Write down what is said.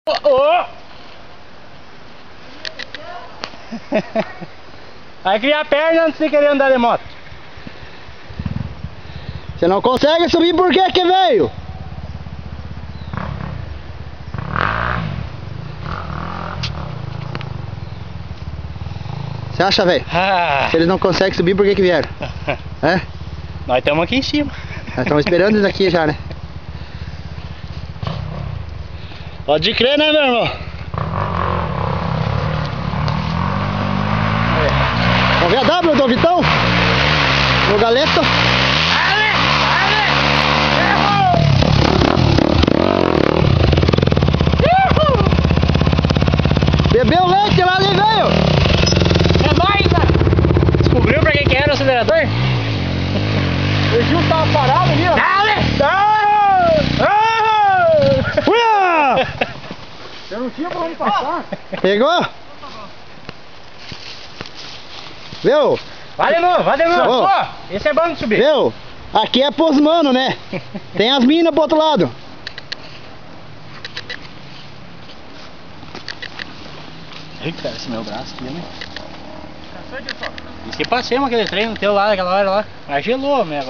Oh! Vai criar perna antes de querer andar de moto. Você não consegue subir por que que veio? Você acha, velho? Se eles não conseguem subir, por que que vieram? É? Nós estamos aqui em cima. Nós estamos esperando eles aqui já, né? Pode crer, né, meu irmão? Vamos ver a W do Vitão? No galeto? Bebeu leite lá, ali veio! É nóis, cara! Descobriu pra que era o acelerador? O Gil tava parado ali, ó. Eu não tinha pra onde passar. Pegou? Viu? Vai de novo, vai de novo. Ô. Ó, esse é bom de subir. Viu? Aqui é pros mano, né? Tem as minas pro outro lado. Ai, cara, esse meu braço aqui, né? E se passei aquele treino teu lá, aquela hora lá. Mas gelou, meu.